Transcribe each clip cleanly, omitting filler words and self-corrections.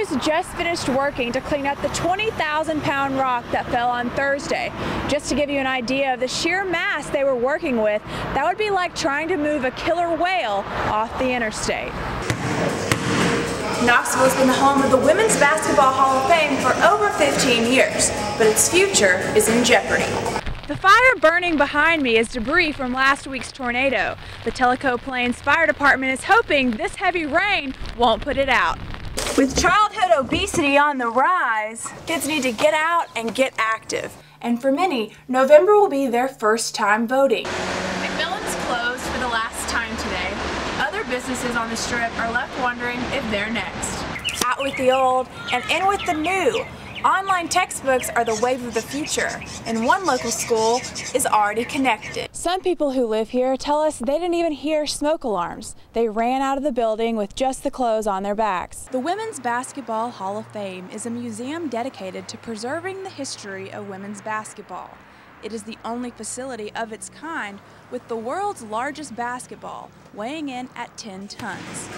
Crews just finished working to clean up the 20,000-pound rock that fell on Thursday. Just to give you an idea of the sheer mass they were working with, that would be like trying to move a killer whale off the interstate. Knoxville has been the home of the Women's Basketball Hall of Fame for over 15 years, but its future is in jeopardy. The fire burning behind me is debris from last week's tornado. The Tellico Plains Fire Department is hoping this heavy rain won't put it out. With childhood obesity on the rise, kids need to get out and get active. And for many, November will be their first time voting. McMillan's closed for the last time today. Other businesses on the Strip are left wondering if they're next. Out with the old and in with the new. Online textbooks are the wave of the future, and one local school is already connected. Some people who live here tell us they didn't even hear smoke alarms. They ran out of the building with just the clothes on their backs. The Women's Basketball Hall of Fame is a museum dedicated to preserving the history of women's basketball. It is the only facility of its kind with the world's largest basketball, weighing in at 10 tons.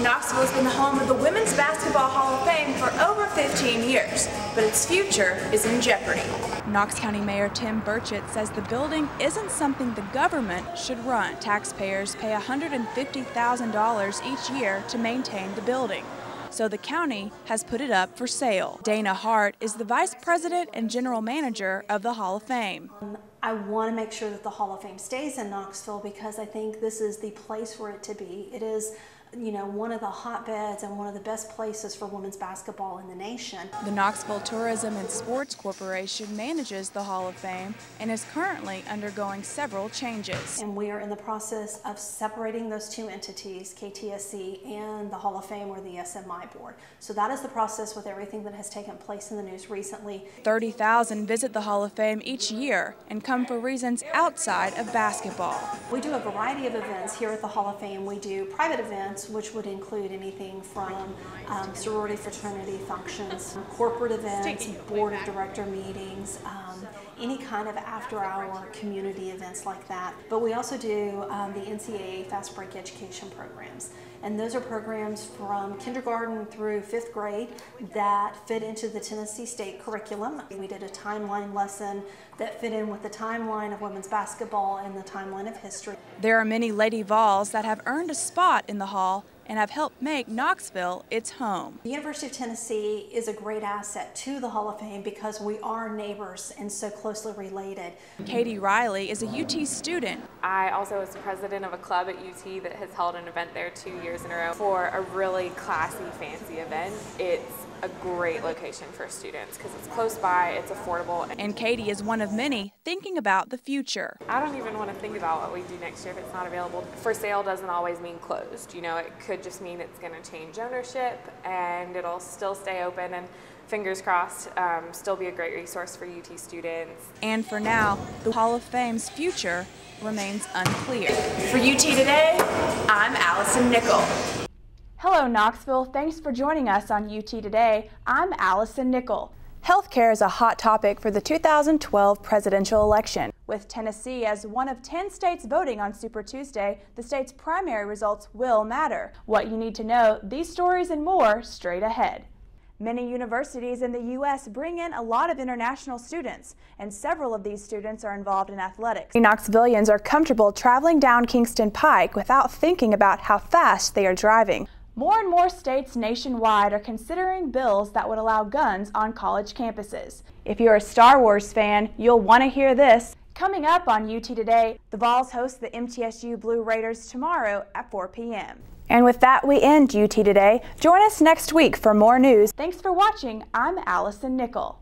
Knoxville has been the home of the Women's Basketball Hall of Fame for over 15 years, but its future is in jeopardy. Knox County Mayor Tim Burchett says the building isn't something the government should run. Taxpayers pay $150,000 each year to maintain the building, so the county has put it up for sale. Dana Hart is the Vice President and General Manager of the Hall of Fame. I want to make sure that the Hall of Fame stays in Knoxville because I think this is the place for it to be. It is, you know, one of the hotbeds and one of the best places for women's basketball in the nation. The Knoxville Tourism and Sports Corporation manages the Hall of Fame and is currently undergoing several changes. And we are in the process of separating those two entities, KTSC and the Hall of Fame or the SMI board. So that is the process with everything that has taken place in the news recently. 30,000 visit the Hall of Fame each year and come for reasons outside of basketball. We do a variety of events here at the Hall of Fame. We do private events, which would include anything from sorority fraternity functions, corporate events, board of director meetings, any kind of after-hour community events like that. But we also do the NCAA Fast Break Education programs. And those are programs from kindergarten through 5th grade that fit into the Tennessee State curriculum. We did a timeline lesson that fit in with the timeline of women's basketball and the timeline of history. There are many Lady Vols that have earned a spot in the Hall and have helped make Knoxville its home. The University of Tennessee is a great asset to the Hall of Fame because we are neighbors and so closely related. Katie Riley is a UT student. I also was the president of a club at UT that has held an event there 2 years in a row for a really classy, fancy event. It's a great location for students because it's close by, it's affordable. And Katie is one of many thinking about the future. I don't even want to think about what we do next year if it's not available. For sale doesn't always mean closed. You know, it could just mean it's going to change ownership and it'll still stay open and fingers crossed, still be a great resource for UT students. And for now, the Hall of Fame's future remains unclear. For UT Today, I'm Alison Nickle. Hello Knoxville, thanks for joining us on UT Today. I'm Alison Nickle. Healthcare is a hot topic for the 2012 presidential election. With Tennessee as one of 10 states voting on Super Tuesday, the state's primary results will matter. What you need to know, these stories and more straight ahead. Many universities in the U.S. bring in a lot of international students, and several of these students are involved in athletics. Knoxvillians are comfortable traveling down Kingston Pike without thinking about how fast they are driving. More and more states nationwide are considering bills that would allow guns on college campuses. If you're a Star Wars fan, you'll want to hear this. Coming up on UT Today, the Vols host the MTSU Blue Raiders tomorrow at 4 p.m. And with that, we end UT Today. Join us next week for more news. Thanks for watching. I'm Alison Nickle.